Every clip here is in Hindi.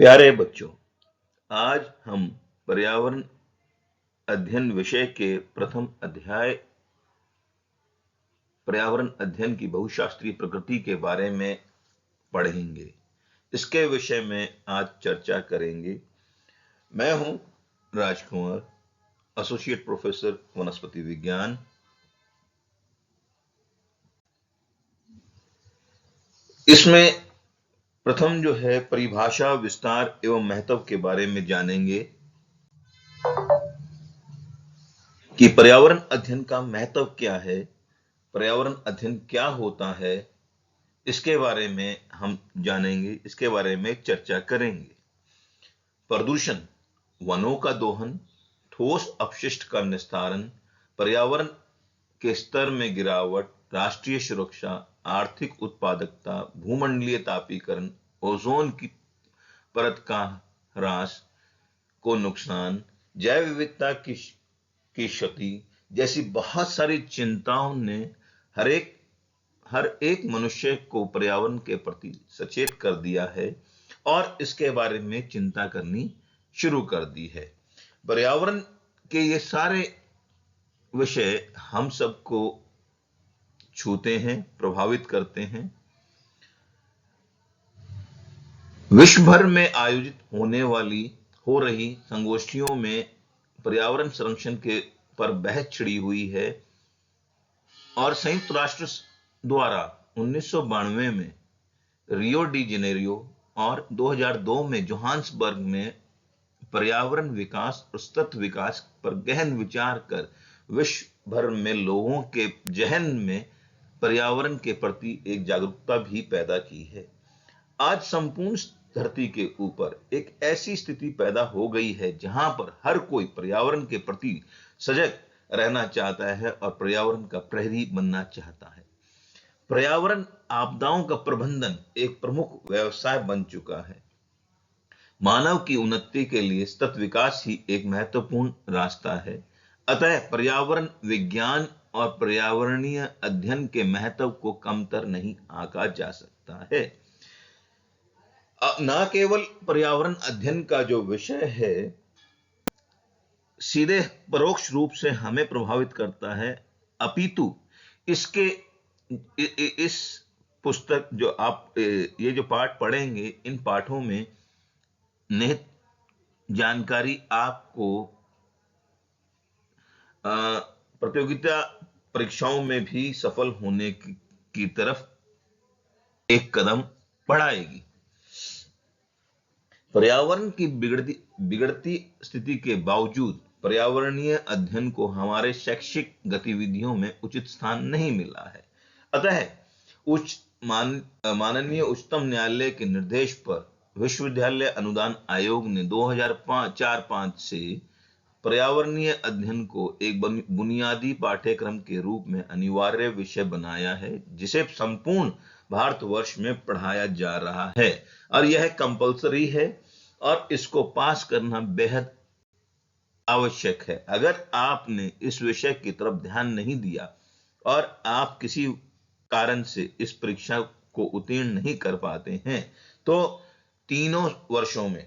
प्यारे बच्चों, आज हम पर्यावरण अध्ययन विषय के प्रथम अध्याय पर्यावरण अध्ययन की बहुशास्त्रीय प्रकृति के बारे में पढ़ेंगे। इसके विषय में आज चर्चा करेंगे। मैं हूं राजकुमार, एसोसिएट प्रोफेसर वनस्पति विज्ञान। इसमें प्रथम जो है परिभाषा, विस्तार एवं महत्व के बारे में जानेंगे कि पर्यावरण अध्ययन का महत्व क्या है, पर्यावरण अध्ययन क्या होता है, इसके बारे में हम जानेंगे, इसके बारे में चर्चा करेंगे। प्रदूषण, वनों का दोहन, ठोस अपशिष्ट का निस्तारण, पर्यावरण के स्तर में गिरावट, राष्ट्रीय सुरक्षा, आर्थिक उत्पादकता, भूमंडलीय तापीकरण, ओजोन की परत का ह्रास को नुकसान, जैव विविधता की क्षति जैसी बहुत सारी चिंताओं ने हर एक मनुष्य को पर्यावरण के प्रति सचेत कर दिया है और इसके बारे में चिंता करनी शुरू कर दी है। पर्यावरण के ये सारे विषय हम सबको छूते हैं, प्रभावित करते हैं। विश्व भर में आयोजित हो रही संगोष्ठियों में पर्यावरण संरक्षण के पर बहस छिड़ी हुई है और संयुक्त राष्ट्र द्वारा 1992 में रियो डी जेनेरियो और 2002 में जोहान्सबर्ग में पर्यावरण विकास और सतत विकास पर गहन विचार कर विश्व भर में लोगों के जहन में पर्यावरण के प्रति एक जागरूकता भी पैदा की है। आज संपूर्ण धरती के ऊपर एक ऐसी स्थिति पैदा हो गई है जहां पर हर कोई पर्यावरण के प्रति सजग रहना चाहता है और पर्यावरण का प्रहरी बनना चाहता है। पर्यावरण आपदाओं का प्रबंधन एक प्रमुख व्यवसाय बन चुका है। मानव की उन्नति के लिए सतत विकास ही एक महत्वपूर्ण रास्ता है। अतः पर्यावरण विज्ञान और पर्यावरणीय अध्ययन के महत्व को कमतर नहीं आंका जा सकता है। न केवल पर्यावरण अध्ययन का जो विषय है सीधे परोक्ष रूप से हमें प्रभावित करता है, अपितु इसके इस पुस्तक जो आप ये जो पाठ पढ़ेंगे, इन पाठों में निहित जानकारी आपको प्रतियोगिता परीक्षाओं में भी सफल होने की तरफ एक कदम बढ़ाएगी। पर्यावरण की बिगड़ती स्थिति के बावजूद पर्यावरणीय अध्ययन को हमारे शैक्षिक गतिविधियों में उचित स्थान नहीं मिला है। अतः माननीय उच्चतम न्यायालय के निर्देश पर विश्वविद्यालय अनुदान आयोग ने 2004-5 से पर्यावरणीय अध्ययन को एक बुनियादी पाठ्यक्रम के रूप में अनिवार्य विषय बनाया है, जिसे संपूर्ण भारतवर्ष में पढ़ाया जा रहा है और यह कंपलसरी है और इसको पास करना बेहद आवश्यक है। अगर आपने इस विषय की तरफ ध्यान नहीं दिया और आप किसी कारण से इस परीक्षा को उत्तीर्ण नहीं कर पाते हैं, तो तीनों वर्षों में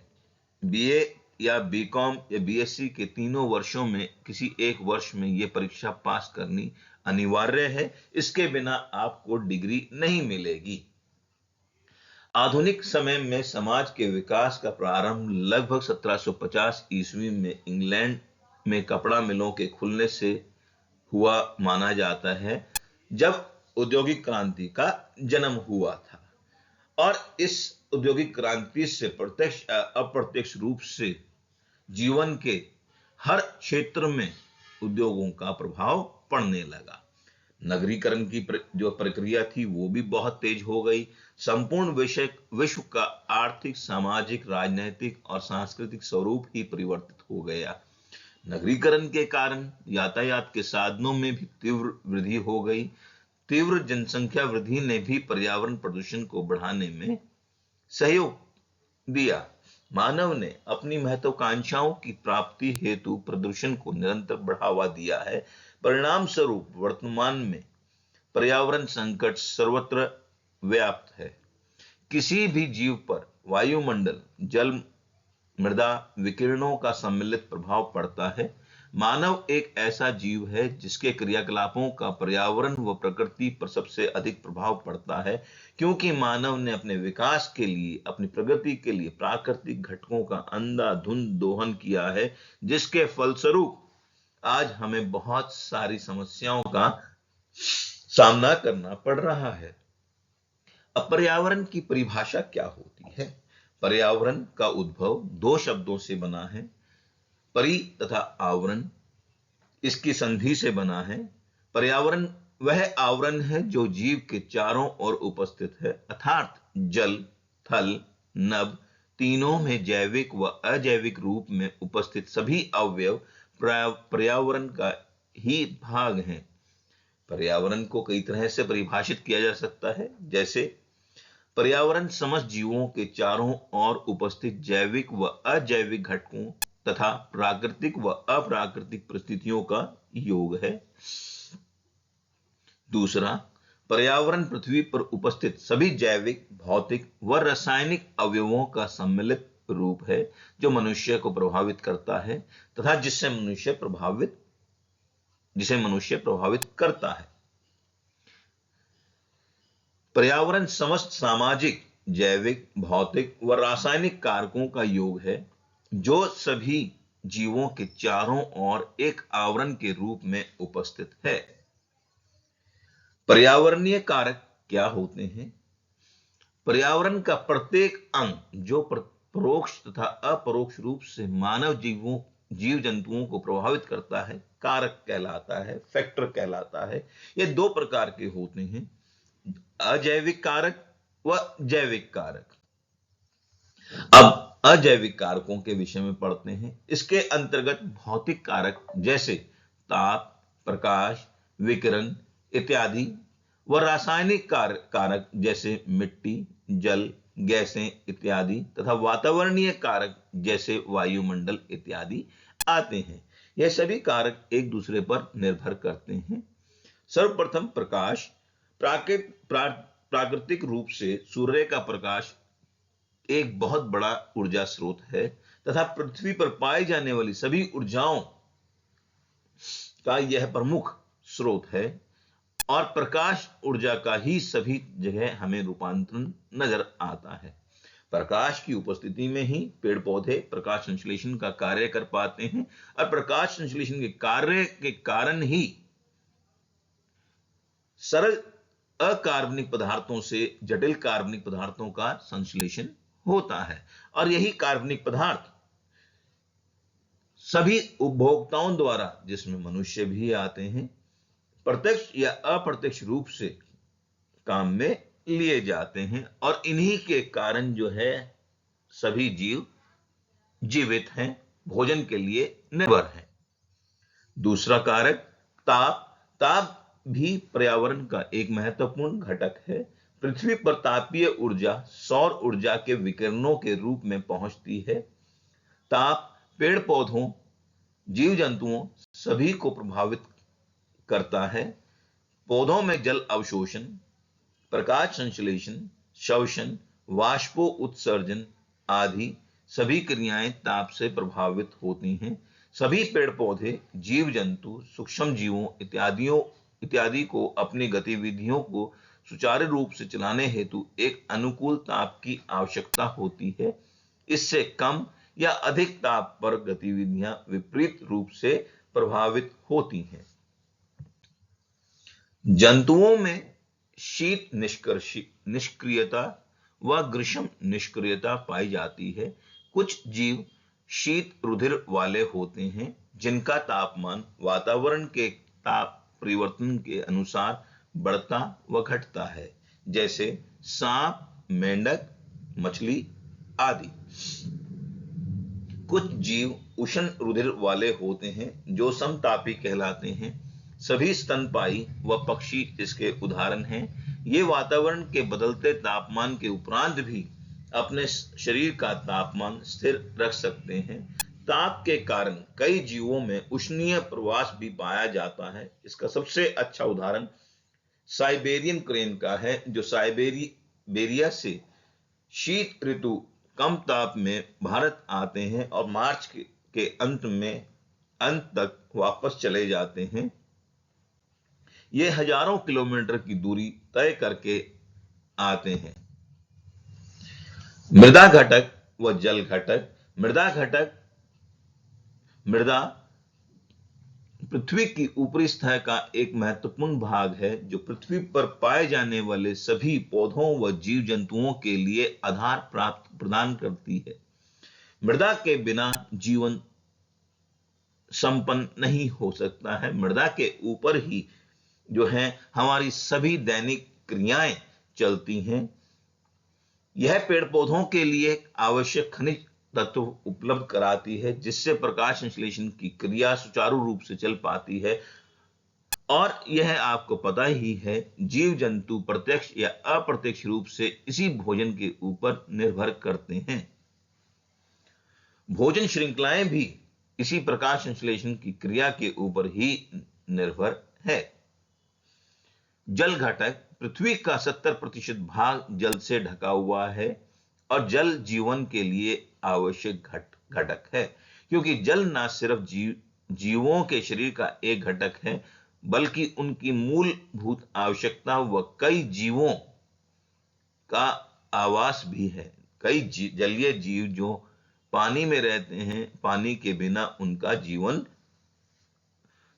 बीए या बीकॉम या बीएससी के तीनों वर्षों में किसी एक वर्ष में यह परीक्षा पास करनी अनिवार्य है। इसके बिना आपको डिग्री नहीं मिलेगी। आधुनिक समय में समाज के विकास का प्रारंभ लगभग 1750 ईस्वी में इंग्लैंड में कपड़ा मिलों के खुलने से हुआ माना जाता है, जब औद्योगिक क्रांति का जन्म हुआ था। और इस औद्योगिक क्रांति से प्रत्यक्ष अप्रत्यक्ष रूप से जीवन के हर क्षेत्र में उद्योगों का प्रभाव पड़ने लगा। नगरीकरण की जो प्रक्रिया थी वो भी बहुत तेज हो गई। संपूर्ण विश्व का आर्थिक, सामाजिक, राजनीतिक और सांस्कृतिक स्वरूप ही परिवर्तित हो गया। नगरीकरण के कारण यातायात के साधनों में भी तीव्र वृद्धि हो गई। तीव्र जनसंख्या वृद्धि ने भी पर्यावरण प्रदूषण को बढ़ाने में सहयोग दिया। मानव ने अपनी महत्वाकांक्षाओं की प्राप्ति हेतु प्रदूषण को निरंतर बढ़ावा दिया है। परिणाम स्वरूप वर्तमान में पर्यावरण संकट सर्वत्र व्याप्त है। किसी भी जीव पर वायुमंडल, जल, मृदा, विकिरणों का सम्मिलित प्रभाव पड़ता है। मानव एक ऐसा जीव है जिसके क्रियाकलापों का पर्यावरण व प्रकृति पर सबसे अधिक प्रभाव पड़ता है, क्योंकि मानव ने अपने विकास के लिए, अपनी प्रगति के लिए प्राकृतिक घटकों का अंधाधुंध दोहन किया है, जिसके फलस्वरूप आज हमें बहुत सारी समस्याओं का सामना करना पड़ रहा है। अब पर्यावरण की परिभाषा क्या होती है? पर्यावरण का उद्भव दो शब्दों से बना है, परि तथा आवरण। इसकी संधि से बना है। पर्यावरण वह आवरण है जो जीव के चारों ओर उपस्थित है, अर्थात जल, थल, नभ तीनों में जैविक व अजैविक रूप में उपस्थित सभी अवयव पर्यावरण का ही भाग हैं। पर्यावरण को कई तरह से परिभाषित किया जा सकता है, जैसे पर्यावरण समस्त जीवों के चारों ओर उपस्थित जैविक व अजैविक घटकों तथा प्राकृतिक व अप्राकृतिक परिस्थितियों का योग है। दूसरा, पर्यावरण पृथ्वी पर उपस्थित सभी जैविक, भौतिक व रासायनिक अवयवों का सम्मिलित रूप है, जो मनुष्य को प्रभावित करता है तथा जिसे मनुष्य प्रभावित करता है। पर्यावरण समस्त सामाजिक, जैविक, भौतिक व रासायनिक कारकों का योग है, जो सभी जीवों के चारों ओर एक आवरण के रूप में उपस्थित है। पर्यावरणीय कारक क्या होते हैं? पर्यावरण का प्रत्येक अंग जो परोक्ष तथा अपरोक्ष रूप से मानव जीव जंतुओं को प्रभावित करता है, कारक कहलाता है, फैक्टर कहलाता है। ये दो प्रकार के होते हैं, अजैविक कारक व जैविक कारक। अब अजैविक कारकों के विषय में पढ़ते हैं। इसके अंतर्गत भौतिक कारक जैसे ताप, प्रकाश, विकिरण इत्यादि व रासायनिक कारक जैसे मिट्टी, जल, गैसें इत्यादि तथा वातावरणीय कारक जैसे वायुमंडल इत्यादि आते हैं। यह सभी कारक एक दूसरे पर निर्भर करते हैं। सर्वप्रथम प्रकाश। प्राकृतिक रूप से सूर्य का प्रकाश एक बहुत बड़ा ऊर्जा स्रोत है तथा पृथ्वी पर पाई जाने वाली सभी ऊर्जाओं का यह प्रमुख स्रोत है, और प्रकाश ऊर्जा का ही सभी जगह हमें रूपांतरण नजर आता है। प्रकाश की उपस्थिति में ही पेड़ पौधे प्रकाश संश्लेषण का कार्य कर पाते हैं, और प्रकाश संश्लेषण के कार्य के कारण ही सरल अकार्बनिक पदार्थों से जटिल कार्बनिक पदार्थों का संश्लेषण होता है, और यही कार्बनिक पदार्थ सभी उपभोक्ताओं द्वारा, जिसमें मनुष्य भी आते हैं, प्रत्यक्ष या अप्रत्यक्ष रूप से काम में लिए जाते हैं, और इन्हीं के कारण जो है सभी जीव जीवित हैं, भोजन के लिए निर्भर हैं। दूसरा कारक ताप। ताप भी पर्यावरण का एक महत्वपूर्ण घटक है। पृथ्वी पर तापीय ऊर्जा सौर ऊर्जा के विकिरणों के रूप में पहुंचती है। ताप पेड़ पौधों, जीव जंतुओं सभी को प्रभावित करता है। पौधों में जल अवशोषण, प्रकाश संश्लेषण, श्वसन, वाष्पो उत्सर्जन आदि सभी क्रियाएं ताप से प्रभावित होती हैं। सभी पेड़ पौधे, जीव जंतु, सूक्ष्म जीवों इत्यादि को अपनी गतिविधियों को सुचारू रूप से चलाने हेतु एक अनुकूल ताप की आवश्यकता होती है। इससे कम या अधिक ताप पर गतिविधियां विपरीत रूप से प्रभावित होती हैं। जंतुओं में शीत निष्क्रियता व ग्रीष्म निष्क्रियता पाई जाती है। कुछ जीव शीत रुधिर वाले होते हैं, जिनका तापमान वातावरण के ताप परिवर्तन के अनुसार बढ़ता व घटता है, जैसे सांप, मेंढक, मछली आदि। कुछ जीव उष्ण रुधिर वाले होते हैं, जो समतापी कहलाते हैं। सभी स्तनपायी व पक्षी इसके उदाहरण हैं। ये वातावरण के बदलते तापमान के उपरांत भी अपने शरीर का तापमान स्थिर रख सकते हैं। ताप के कारण कई जीवों में उष्णीय प्रवास भी पाया जाता है। इसका सबसे अच्छा उदाहरण साइबेरियन क्रेन का है, जो साइबेरिया से शीत ऋतु कम ताप में भारत आते हैं और मार्च के अंत तक वापस चले जाते हैं। ये हजारों किलोमीटर की दूरी तय करके आते हैं। मृदा घटक व जल घटक। मृदा पृथ्वी की ऊपरी सतह का एक महत्वपूर्ण भाग है जो पृथ्वी पर पाए जाने वाले सभी पौधों व जीव जंतुओं के लिए आधार प्रदान करती है। मृदा के बिना जीवन संपन्न नहीं हो सकता है। मृदा के ऊपर ही जो है हमारी सभी दैनिक क्रियाएं चलती हैं। यह पेड़ पौधों के लिए आवश्यक खनिज तत्व उपलब्ध कराती है, जिससे प्रकाश संश्लेषण की क्रिया सुचारू रूप से चल पाती है। और यह आपको पता ही है, जीव जंतु प्रत्यक्ष या अप्रत्यक्ष रूप से इसी भोजन के ऊपर निर्भर करते हैं। भोजन श्रृंखलाएं भी इसी प्रकाश संश्लेषण की क्रिया के ऊपर ही निर्भर है। जल घटक। पृथ्वी का 70% भाग जल से ढका हुआ है और जल जीवन के लिए आवश्यक घटक है, क्योंकि जल न सिर्फ जीवों के शरीर का एक घटक है, बल्कि उनकी मूलभूत आवश्यकता व कई जीवों का आवास भी है। कई जलीय जीव जो पानी में रहते हैं, पानी के बिना उनका जीवन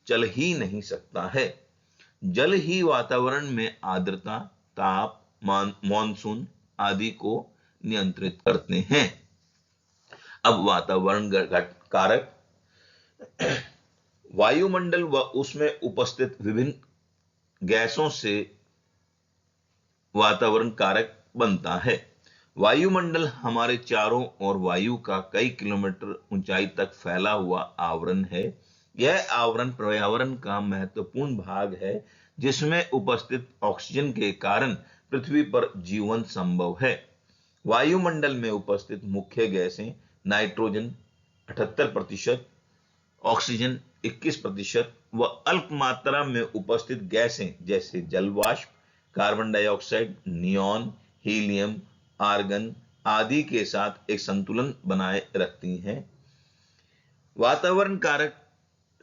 चल ही नहीं सकता है। जल ही वातावरण में आर्द्रता, ताप, मॉनसून आदि को नियंत्रित करते हैं। अब वातावरण कारक। वायुमंडल व उसमें उपस्थित विभिन्न गैसों से वातावरण कारक बनता है। वायुमंडल हमारे चारों ओर वायु का कई किलोमीटर ऊंचाई तक फैला हुआ आवरण है। यह आवरण पर्यावरण का महत्वपूर्ण भाग है, जिसमें उपस्थित ऑक्सीजन के कारण पृथ्वी पर जीवन संभव है। वायुमंडल में उपस्थित मुख्य गैसें नाइट्रोजन 78%, ऑक्सीजन 21% व अल्प मात्रा में उपस्थित गैसें जैसे जलवाष्प, carbon dioxide, neon, helium, argon आदि के साथ एक संतुलन बनाए रखती हैं। वातावरण कारक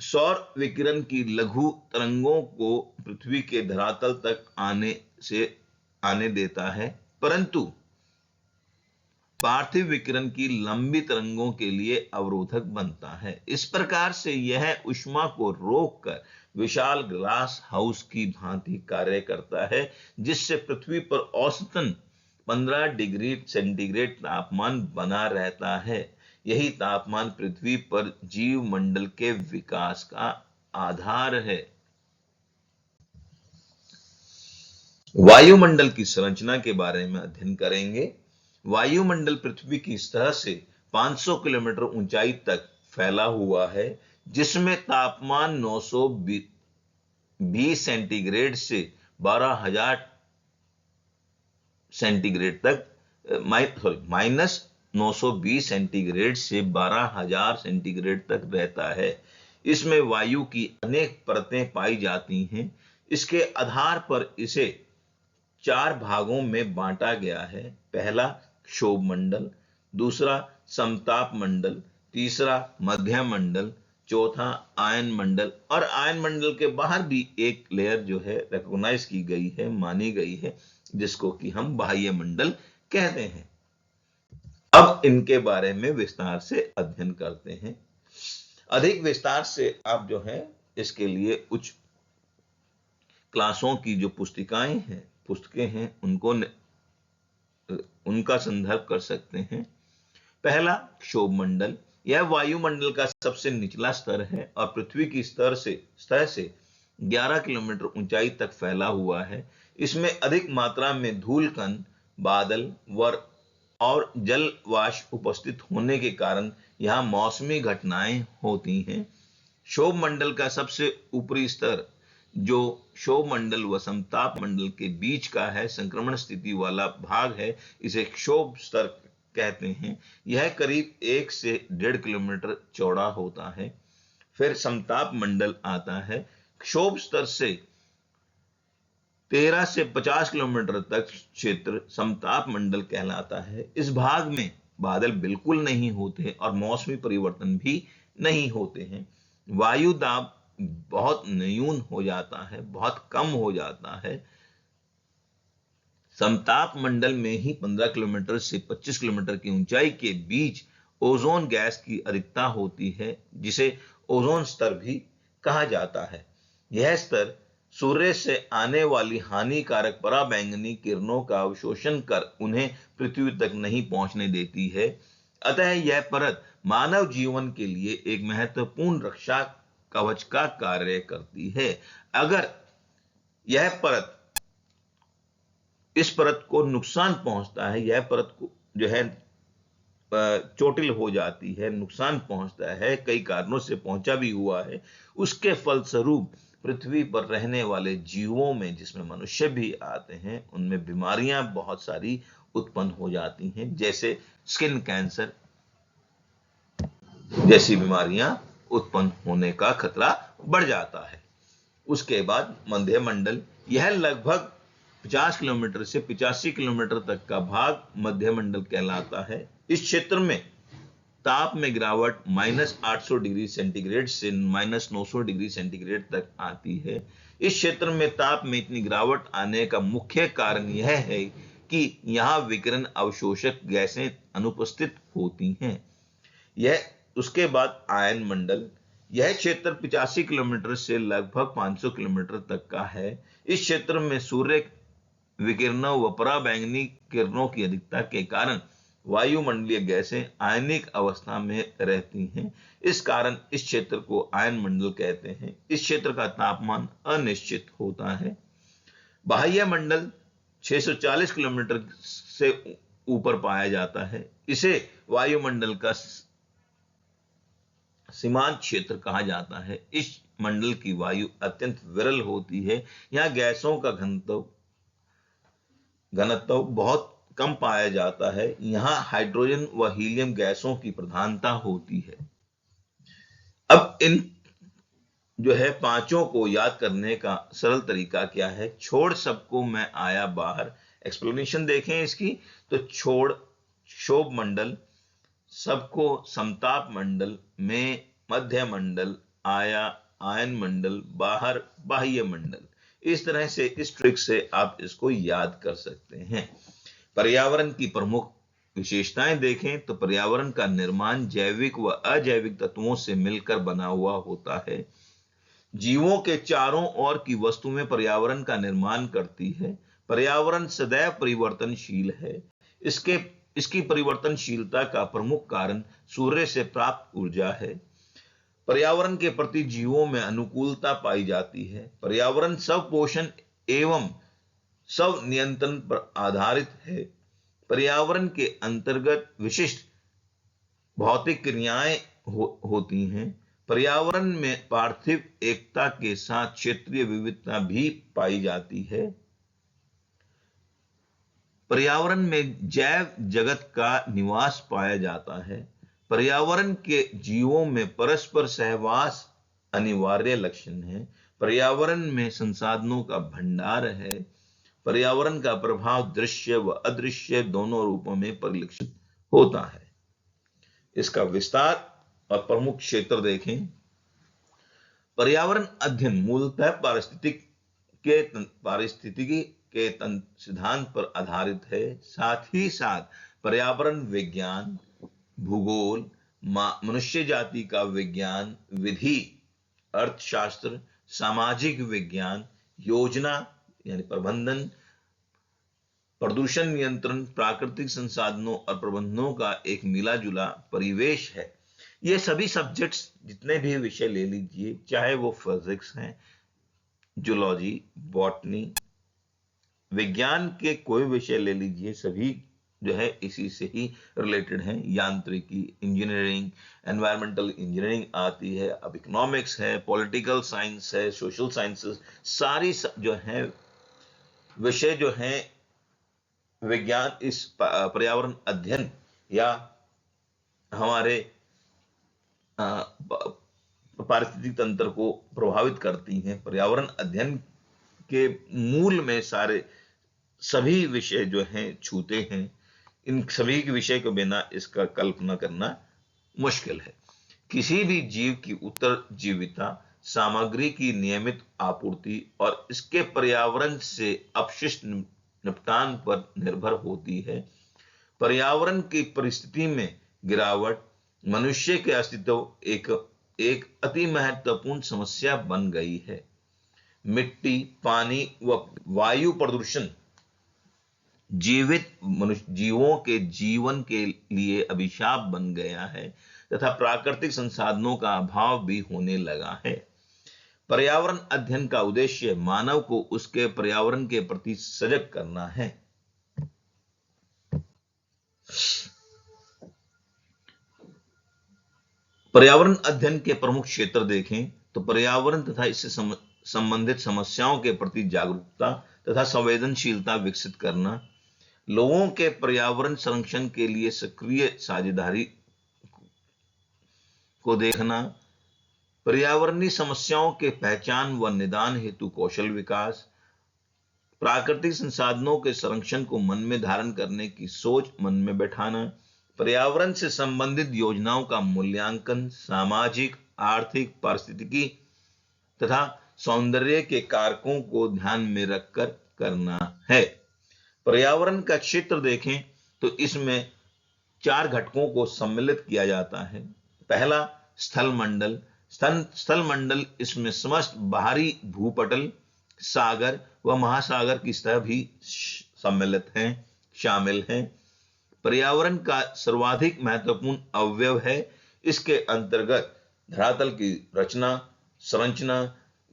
सौर विकिरण की लघु तरंगों को पृथ्वी के धरातल तक आने देता है, परंतु पार्थिव विकिरण की लंबी तरंगों के लिए अवरोधक बनता है। इस प्रकार से यह ऊष्मा को रोककर विशाल ग्लास हाउस की भांति कार्य करता है, जिससे पृथ्वी पर औसतन 15 डिग्री सेंटीग्रेड तापमान बना रहता है। यही तापमान पृथ्वी पर जीव मंडल के विकास का आधार है। वायुमंडल की संरचना के बारे में अध्ययन करेंगे। वायुमंडल पृथ्वी की सतह से 500 किलोमीटर ऊंचाई तक फैला हुआ है, जिसमें तापमान 920 सेंटीग्रेड से 12,000 सेंटीग्रेड तक माइनस 920 सेंटीग्रेड से 12,000 सेंटीग्रेड तक रहता है। इसमें वायु की अनेक परतें पाई जाती हैं। इसके आधार पर इसे 4 भागों में बांटा गया है। पहला क्षोभ मंडल, दूसरा समताप मंडल, तीसरा मध्यम मंडल, चौथा आयन मंडल, और आयन मंडल के बाहर भी एक लेयर जो है रिकॉग्नाइज की गई है, मानी गई है, जिसको कि हम बाह्य मंडल कहते हैं। अब इनके बारे में विस्तार से अध्ययन करते हैं। अधिक विस्तार से आप जो है इसके लिए उच्च क्लासों की जो पुस्तकें हैं उनका संदर्भ कर सकते हैं। पहला क्षोभ मंडल, यह वायुमंडल का सबसे निचला स्तर है और पृथ्वी की सतह से 11 किलोमीटर ऊंचाई तक फैला हुआ है। इसमें अधिक मात्रा में धूल कण, बादल और जल वाष्प उपस्थित होने के कारण यहां मौसमी घटनाएं होती हैं। क्षोभ मंडल का सबसे ऊपरी स्तर, जो क्षोभ मंडल व समताप मंडल के बीच का है, संक्रमण स्थिति वाला भाग है, इसे क्षोभ स्तर कहते हैं। यह करीब 1 से 1.5 किलोमीटर चौड़ा होता है। फिर समताप मंडल आता है। क्षोभ स्तर से 13 से 50 किलोमीटर तक क्षेत्र समताप मंडल कहलाता है। इस भाग में बादल बिल्कुल नहीं होते और मौसमी परिवर्तन भी नहीं होते हैं। वायु दाब बहुत न्यून हो जाता है, बहुत कम हो जाता है। समताप मंडल में ही 15 किलोमीटर से 25 किलोमीटर की ऊंचाई के बीच ओजोन गैस की अधिकता होती है, जिसे ओजोन स्तर भी कहा जाता है। यह स्तर सूर्य से आने वाली हानिकारक पराबैंगनी किरणों का अवशोषण कर उन्हें पृथ्वी तक नहीं पहुंचने देती है। अतः यह परत मानव जीवन के लिए एक महत्वपूर्ण रक्षा कवच का कार्य करती है। अगर यह परत इस परत को नुकसान पहुंचता है, यह परत को जो है चोटिल हो जाती है, नुकसान पहुंचता है, कई कारणों से पहुंचा भी हुआ है, उसके फलस्वरूप पृथ्वी पर रहने वाले जीवों में, जिसमें मनुष्य भी आते हैं, उनमें बीमारियां बहुत सारी उत्पन्न हो जाती हैं, जैसे स्किन कैंसर जैसी बीमारियां उत्पन्न होने का खतरा बढ़ जाता है। उसके बाद मध्य मंडल, यह लगभग 50 किलोमीटर से 85 किलोमीटर तक का भाग मध्य मंडल कहलाता है। इस क्षेत्र में ताप में गिरावट -800 डिग्री सेंटीग्रेड से -900 डिग्री सेंटीग्रेड तक आती है। इस क्षेत्र में ताप में इतनी गिरावट आने का मुख्य कारण यह है कि यहाँ विकिरण अवशोषक गैसें अनुपस्थित होती हैं। यह उसके बाद आयन मंडल, यह क्षेत्र 85 किलोमीटर से लगभग 500 किलोमीटर तक का है। इस क्षेत्र में सूर्य विकिरणों व पराबैंगनी किरणों की अधिकता के कारण वायुमंडलीय गैसें आयनिक अवस्था में रहती हैं। इस कारण इस क्षेत्र को आयन मंडल कहते हैं। इस क्षेत्र का तापमान अनिश्चित होता है। बाह्य मंडल 640 किलोमीटर से ऊपर पाया जाता है। इसे वायुमंडल का सीमांत क्षेत्र कहा जाता है। इस मंडल की वायु अत्यंत विरल होती है। यहाँ गैसों का घनत्व बहुत कम पाया जाता है। यहाँ हाइड्रोजन व हीलियम गैसों की प्रधानता होती है। अब इन जो है पांचों को याद करने का सरल तरीका क्या है? छोड़ सबको मैं आया बाहर, एक्सप्लेनेशन देखें इसकी तो छोड़ क्षोभ मंडल, सबको समताप मंडल, में मध्य मंडल, आया आयन मंडल, बाहर बाह्य मंडल। इस तरह से इस ट्रिक से आप इसको याद कर सकते हैं। पर्यावरण की प्रमुख विशेषताएं देखें तो पर्यावरण का निर्माण जैविक व अजैविक तत्वों से मिलकर बना हुआ होता है। जीवों के चारों ओर की वस्तुएं पर्यावरण का निर्माण करती है। पर्यावरण सदैव परिवर्तनशील है। इसकी परिवर्तनशीलता का प्रमुख कारण सूर्य से प्राप्त ऊर्जा है। पर्यावरण के प्रति जीवों में अनुकूलता पाई जाती है। पर्यावरण सब पोषण एवं सब नियंत्रण पर आधारित है। पर्यावरण के अंतर्गत विशिष्ट भौतिक क्रियाएं होती हैं। पर्यावरण में पार्थिव एकता के साथ क्षेत्रीय विविधता भी पाई जाती है। पर्यावरण में जैव जगत का निवास पाया जाता है। पर्यावरण के जीवों में परस्पर सहवास अनिवार्य लक्षण है। पर्यावरण में संसाधनों का भंडार है। पर्यावरण का प्रभाव दृश्य व अदृश्य दोनों रूपों में परिलक्षित होता है। इसका विस्तार और प्रमुख क्षेत्र देखें। पर्यावरण अध्ययन मूलतः पारिस्थितिकी के सिद्धांत पर आधारित है। साथ ही साथ पर्यावरण विज्ञान, भूगोल, मनुष्य जाति का विज्ञान, विधि, अर्थशास्त्र, सामाजिक विज्ञान, योजना यानी प्रबंधन, प्रदूषण नियंत्रण, प्राकृतिक संसाधनों और प्रबंधनों का एक मिला जुला परिवेश है। ये सभी सब्जेक्ट्स जितने भी विषय ले लीजिए, चाहे वो फिजिक्स हैं, जूलॉजी, बॉटनी, विज्ञान के कोई विषय ले लीजिए, सभी जो है इसी से ही रिलेटेड हैं। यांत्रिकी, इंजीनियरिंग, एनवायरमेंटल इंजीनियरिंग आती है, अब इकोनॉमिक्स है, पॉलिटिकल साइंस है, सोशल साइंसेस, सारी जो है विषय जो है विज्ञान इस पर्यावरण अध्ययन या हमारे पारिस्थितिक तंत्र को प्रभावित करती हैं। पर्यावरण अध्ययन के मूल में सारे सभी विषय जो हैं छूते हैं। इन सभी के विषय को बिना इसका कल्पना करना मुश्किल है। किसी भी जीव की उत्तरजीविता सामग्री की नियमित आपूर्ति और इसके पर्यावरण से अपशिष्ट निपटान पर निर्भर होती है। पर्यावरण की परिस्थिति में गिरावट मनुष्य के अस्तित्व एक अति महत्वपूर्ण समस्या बन गई है। मिट्टी, पानी व वायु प्रदूषण जीवित जीवों के जीवन के लिए अभिशाप बन गया है तथा प्राकृतिक संसाधनों का अभाव भी होने लगा है। पर्यावरण अध्ययन का उद्देश्य मानव को उसके पर्यावरण के प्रति सजग करना है। पर्यावरण अध्ययन के प्रमुख क्षेत्र देखें तो पर्यावरण तथा इससे संबंधित समस्याओं के प्रति जागरूकता तथा संवेदनशीलता विकसित करना, लोगों के पर्यावरण संरक्षण के लिए सक्रिय साझेदारी को देखना, पर्यावरणीय समस्याओं के पहचान व निदान हेतु कौशल विकास, प्राकृतिक संसाधनों के संरक्षण को मन में धारण करने की सोच मन में बैठाना, पर्यावरण से संबंधित योजनाओं का मूल्यांकन सामाजिक, आर्थिक, पारिस्थितिकी तथा सौंदर्य के कारकों को ध्यान में रखकर करना है। पर्यावरण का क्षेत्र देखें तो इसमें 4 घटकों को सम्मिलित किया जाता है। पहला स्थल मंडल। स्थल मंडल इसमें समस्त बाहरी भूपटल, सागर व महासागर की सतह भी सम्मिलित हैं, शामिल हैं। पर्यावरण का सर्वाधिक महत्वपूर्ण अवयव है। इसके अंतर्गत धरातल की रचना, संरचना,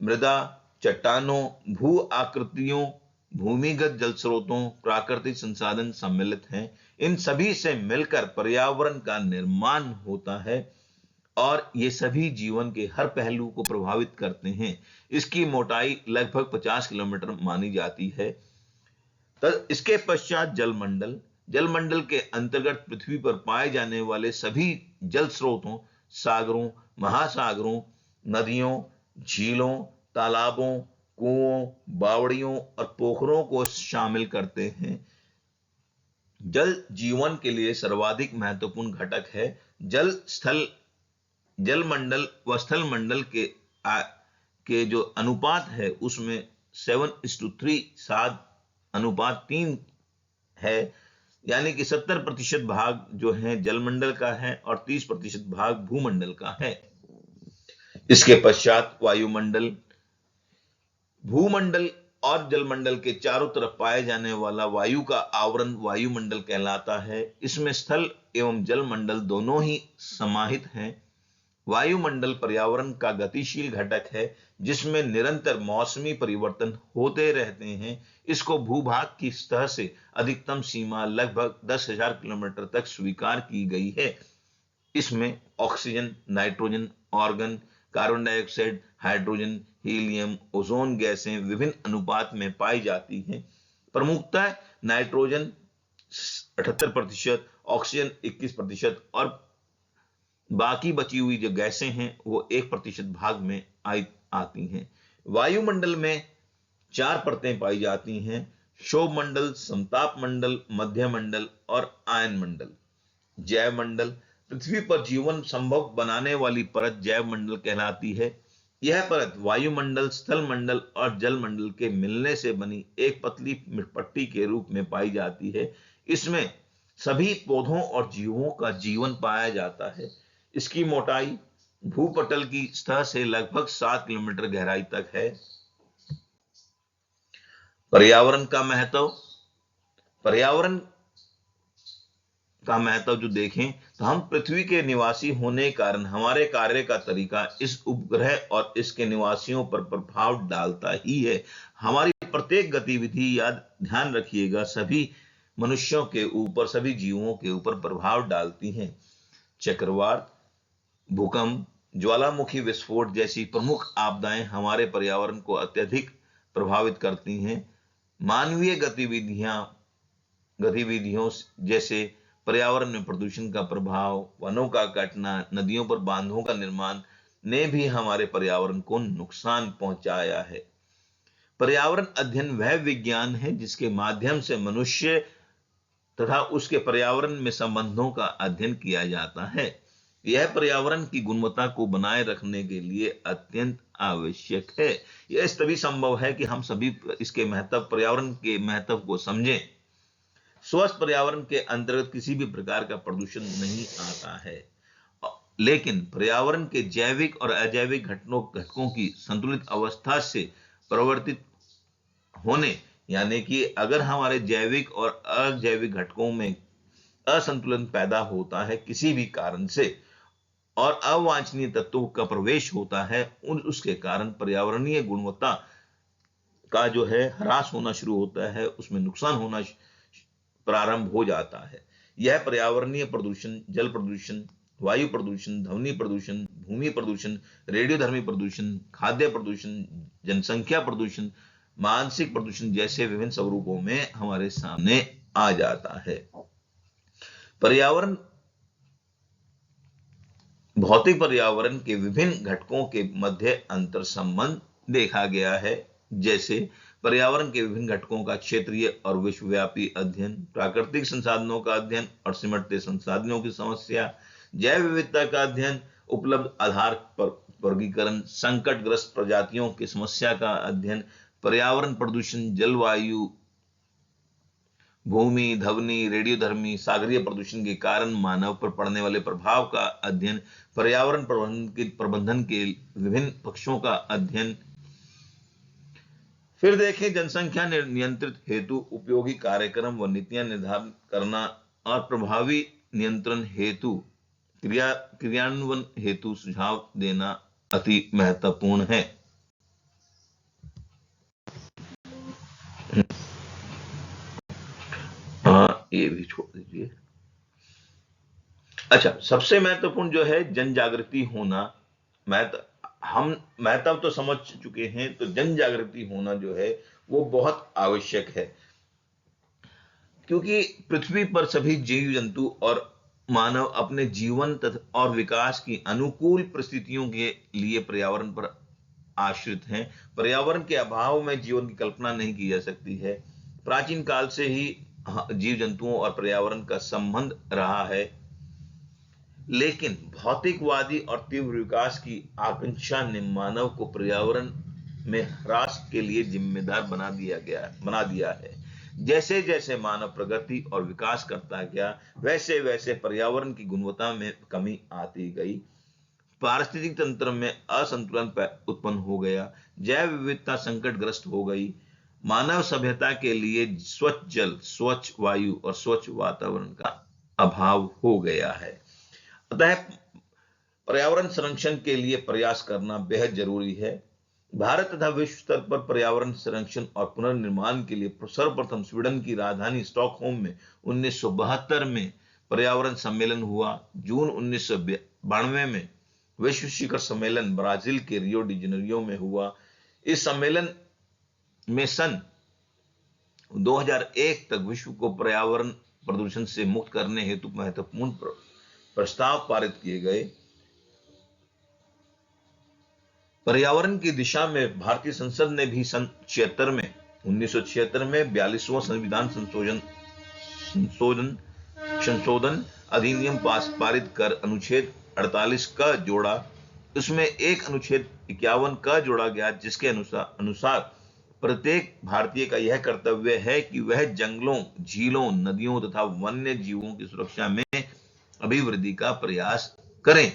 मृदा, चट्टानों, भू आकृतियों, भूमिगत जल स्रोतों, प्राकृतिक संसाधन सम्मिलित हैं। इन सभी से मिलकर पर्यावरण का निर्माण होता है और ये सभी जीवन के हर पहलू को प्रभावित करते हैं। इसकी मोटाई लगभग 50 किलोमीटर मानी जाती है। इसके पश्चात जलमंडल। जलमंडल के अंतर्गत पृथ्वी पर पाए जाने वाले सभी जल स्रोतों, सागरों, महासागरों, नदियों, झीलों, तालाबों, कुओं, बावड़ियों और पोखरों को शामिल करते हैं। जल जीवन के लिए सर्वाधिक महत्वपूर्ण घटक है। जलमंडल व स्थल मंडल के जो अनुपात है उसमें 7:3 7:3 है, यानी कि 70% भाग जो है जलमंडल का है और 30% भाग भूमंडल का है। इसके पश्चात वायुमंडल। भूमंडल और जलमंडल के चारों तरफ पाए जाने वाला वायु का आवरण वायुमंडल कहलाता है। इसमें स्थल एवं जलमंडल दोनों ही समाहित हैं। वायुमंडल पर्यावरण का गतिशील घटक है जिसमें निरंतर मौसमी परिवर्तन होते रहते हैं। इसको भूभाग की सतह से अधिकतम सीमा लगभग 10,000 किलोमीटर तक स्वीकार की गई है। इसमें oxygen, nitrogen, argon, carbon dioxide, hydrogen, helium, ozone गैसें विभिन्न अनुपात में पाई जाती हैं। प्रमुखतः नाइट्रोजन 78%, ऑक्सीजन 21% और बाकी बची हुई जो गैसें हैं वो 1% भाग में आती हैं। वायुमंडल में 4 परतें पाई जाती हैं: क्षोभ मंडल, समताप मंडल, मध्य मंडल और आयन मंडल। जैव मंडल। पृथ्वी पर जीवन संभव बनाने वाली परत जैव मंडल कहलाती है। यह परत वायुमंडल, स्थल मंडल और जल मंडल के मिलने से बनी एक पतली पट्टी के रूप में पाई जाती है। इसमें सभी पौधों और जीवों का जीवन पाया जाता है। इसकी मोटाई भूपटल की सतह से लगभग 7 किलोमीटर गहराई तक है। पर्यावरण का महत्व। पर्यावरण का महत्व जो देखें तो हम पृथ्वी के निवासी होने के कारण हमारे कार्य का तरीका इस उपग्रह और इसके निवासियों पर प्रभाव डालता ही है। हमारी प्रत्येक गतिविधि, याद ध्यान रखिएगा, सभी मनुष्यों के ऊपर, सभी जीवों के ऊपर प्रभाव डालती हैं। चक्रवात, भूकंप, ज्वालामुखी विस्फोट जैसी प्रमुख आपदाएं हमारे पर्यावरण को अत्यधिक प्रभावित करती हैं। मानवीय गतिविधियों जैसे पर्यावरण में प्रदूषण का प्रभाव, वनों का कटना, नदियों पर बांधों का निर्माण ने भी हमारे पर्यावरण को नुकसान पहुंचाया है। पर्यावरण अध्ययन वह विज्ञान है जिसके माध्यम से मनुष्य तथा उसके पर्यावरण में संबंधों का अध्ययन किया जाता है। यह पर्यावरण की गुणवत्ता को बनाए रखने के लिए अत्यंत आवश्यक है। यह तभी संभव है कि हम सभी इसके महत्व, पर्यावरण के महत्व को समझें। स्वस्थ पर्यावरण के अंतर्गत किसी भी प्रकार का प्रदूषण नहीं आता है, लेकिन पर्यावरण के जैविक और अजैविक घटकों की संतुलित अवस्था से परिवर्तित होने, यानी कि अगर हमारे जैविक और अजैविक घटकों में असंतुलन पैदा होता है किसी भी कारण से, और अवांछनीय तत्वों का प्रवेश होता है, उसके कारण पर्यावरणीय गुणवत्ता का जो है ह्रास होना शुरू होता है, उसमें नुकसान होना प्रारंभ हो जाता है। यह पर्यावरणीय प्रदूषण, जल प्रदूषण, वायु प्रदूषण, ध्वनि प्रदूषण, भूमि प्रदूषण, रेडियोधर्मी प्रदूषण, खाद्य प्रदूषण, जनसंख्या प्रदूषण, मानसिक प्रदूषण जैसे विभिन्न स्वरूपों में हमारे सामने आ जाता है। पर्यावरण, भौतिक पर्यावरण के विभिन्न घटकों के मध्य अंतर संबंध देखा गया है, जैसे पर्यावरण के विभिन्न घटकों का क्षेत्रीय और विश्वव्यापी अध्ययन, प्राकृतिक संसाधनों का अध्ययन और सिमटते संसाधनों की समस्या, जैव विविधता का अध्ययन, उपलब्ध आधार पर वर्गीकरण, संकटग्रस्त प्रजातियों की समस्या का अध्ययन, पर्यावरण प्रदूषण, जलवायु, भूमि, ध्वनि, रेडियोधर्मी, सागरीय प्रदूषण के कारण मानव पर पड़ने वाले प्रभाव का अध्ययन, पर्यावरण प्रबंधन के विभिन्न पक्षों का अध्ययन। फिर देखें जनसंख्या नियंत्रित हेतु उपयोगी कार्यक्रम व नीतियां निर्धारित करना और प्रभावी नियंत्रण हेतु क्रियान्वयन हेतु सुझाव देना अति महत्वपूर्ण है। ये भी छोड़ दीजिए। अच्छा, सबसे महत्वपूर्ण जो है जन जागृति होना। हम महत्व तो समझ चुके हैं, तो जन जागृति होना जो है वो बहुत आवश्यक है, क्योंकि पृथ्वी पर सभी जीव जंतु और मानव अपने जीवन तथा और विकास की अनुकूल परिस्थितियों के लिए पर्यावरण पर आश्रित हैं। पर्यावरण के अभाव में जीवन की कल्पना नहीं की जा सकती है। प्राचीन काल से ही जीव जंतुओं और पर्यावरण का संबंध रहा है, लेकिन भौतिकवादी और तीव्र विकास की आकांक्षा ने मानव को पर्यावरण में ह्रास के लिए जिम्मेदार बना दिया है। जैसे जैसे मानव प्रगति और विकास करता गया, वैसे वैसे पर्यावरण की गुणवत्ता में कमी आती गई, पारिस्थितिक तंत्र में असंतुलन उत्पन्न हो गया, जैव विविधता संकटग्रस्त हो गई, मानव सभ्यता के लिए स्वच्छ जल, स्वच्छ वायु और स्वच्छ वातावरण का अभाव हो गया है। अतः पर्यावरण संरक्षण के लिए प्रयास करना बेहद जरूरी है। भारत तथा विश्व स्तर पर पर्यावरण संरक्षण और पुनर्निर्माण के लिए सर्वप्रथम स्वीडन की राजधानी स्टॉकहोम में 1972 में पर्यावरण सम्मेलन हुआ। जून 1992 में विश्व शिखर सम्मेलन ब्राजील के रियो डी जेनेरियो में हुआ। इस सम्मेलन में सन 2001 तक विश्व को पर्यावरण प्रदूषण से मुक्त करने हेतु महत्वपूर्ण प्रस्ताव पारित किए गए। पर्यावरण की दिशा में भारतीय संसद ने भी सन 1976 में 42वां संविधान संशोधन अधिनियम पारित कर अनुच्छेद 48 का जोड़ा। उसमें एक अनुच्छेद 51 का जोड़ा गया, जिसके अनुसार प्रत्येक भारतीय का यह कर्तव्य है कि वह जंगलों, झीलों, नदियों तथा वन्य जीवों की सुरक्षा में अभिवृद्धि का प्रयास करें।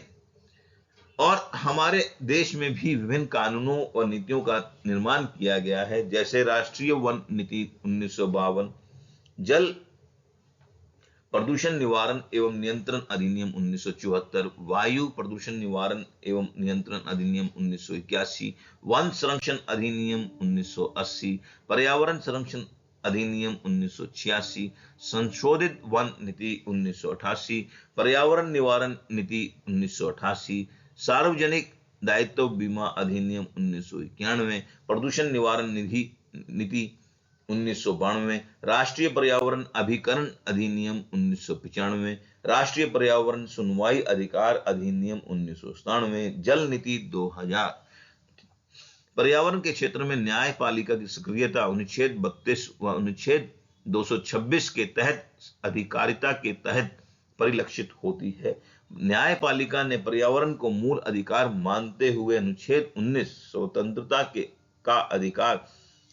और हमारे देश में भी विभिन्न कानूनों और नीतियों का निर्माण किया गया है, जैसे राष्ट्रीय वन नीति 1952, जल प्रदूषण निवारण एवं नियंत्रण अधिनियम 1974, वायु प्रदूषण निवारण एवं नियंत्रण अधिनियम 1981, वन संरक्षण अधिनियम 1980, पर्यावरण संरक्षण अधिनियम 1986, संशोधित वन नीति 1988, पर्यावरण निवारण नीति 1988, सार्वजनिक दायित्व बीमा अधिनियम 1991, प्रदूषण निवारण नीति 1992, राष्ट्रीय पर्यावरण अभिकरण अधिनियम 1995, राष्ट्रीय पर्यावरण सुनवाई अधिकार अधिनियम 1997, जल नीति 2000। पर्यावरण के क्षेत्र में न्यायपालिका की सक्रियता अनुच्छेद 32 व अनुच्छेद 226 के तहत अधिकारिता के तहत परिलक्षित होती है। न्यायपालिका ने पर्यावरण को मूल अधिकार मानते हुए अनुच्छेद 19 स्वतंत्रता के का अधिकार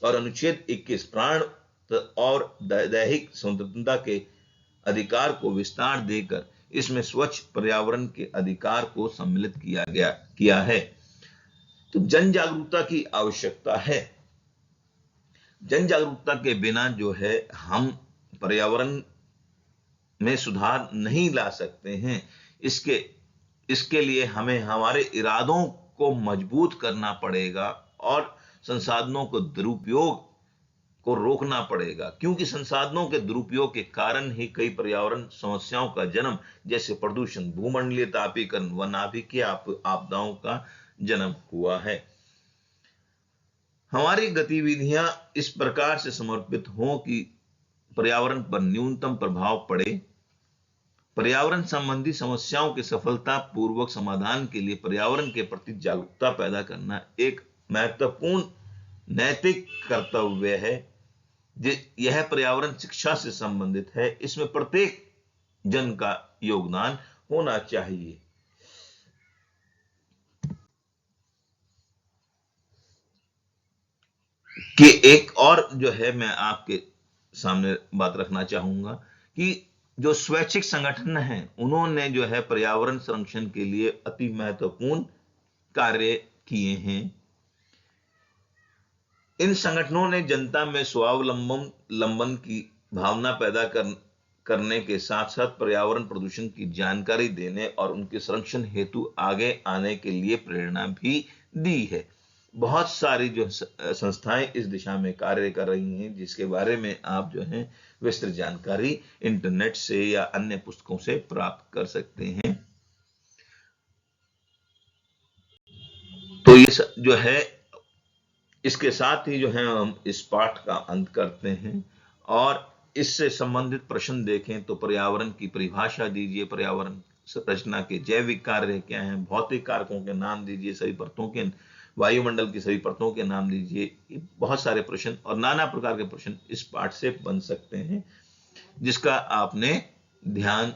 और अनुच्छेद 21 प्राण और दैहिक स्वतंत्रता के अधिकार को विस्तार देकर इसमें स्वच्छ पर्यावरण के अधिकार को सम्मिलित किया है। तो जन जागरूकता की आवश्यकता है। जन जागरूकता के बिना जो है हम पर्यावरण में सुधार नहीं ला सकते हैं। इसके लिए हमें हमारे इरादों को मजबूत करना पड़ेगा और संसाधनों को दुरुपयोग को रोकना पड़ेगा, क्योंकि संसाधनों के दुरुपयोग के कारण ही कई पर्यावरण समस्याओं का जन्म, जैसे प्रदूषण, भूमंडलीय तापीकरण व नाभिकीय आपदाओं का जन्म हुआ है। हमारी गतिविधियां इस प्रकार से समर्पित हों कि पर्यावरण पर न्यूनतम प्रभाव पड़े। पर्यावरण संबंधी समस्याओं के सफलतापूर्वक समाधान के लिए पर्यावरण के प्रति जागरूकता पैदा करना एक महत्वपूर्ण नैतिक कर्तव्य है। यह पर्यावरण शिक्षा से संबंधित है। इसमें प्रत्येक जन का योगदान होना चाहिए। कि एक और जो है मैं आपके सामने बात रखना चाहूंगा कि जो स्वैच्छिक संगठन हैं, उन्होंने जो है पर्यावरण संरक्षण के लिए अति महत्वपूर्ण कार्य किए हैं। इन संगठनों ने जनता में स्वावलंबन की भावना पैदा करने के साथ साथ पर्यावरण प्रदूषण की जानकारी देने और उनके संरक्षण हेतु आगे आने के लिए प्रेरणा भी दी है। बहुत सारी जो संस्थाएं इस दिशा में कार्य कर रही हैं, जिसके बारे में आप जो है विस्तृत जानकारी इंटरनेट से या अन्य पुस्तकों से प्राप्त कर सकते हैं। तो ये जो है, इसके साथ ही जो है हम इस पाठ का अंत करते हैं और इससे संबंधित प्रश्न देखें तो पर्यावरण की परिभाषा दीजिए, पर्यावरण रचना के जैविक कार्य क्या हैं, भौतिक कारकों के नाम दीजिए, सभी परतों के, वायुमंडल की सभी परतों के नाम दीजिए। बहुत सारे प्रश्न और नाना प्रकार के प्रश्न इस पाठ से बन सकते हैं, जिसका आपने ध्यान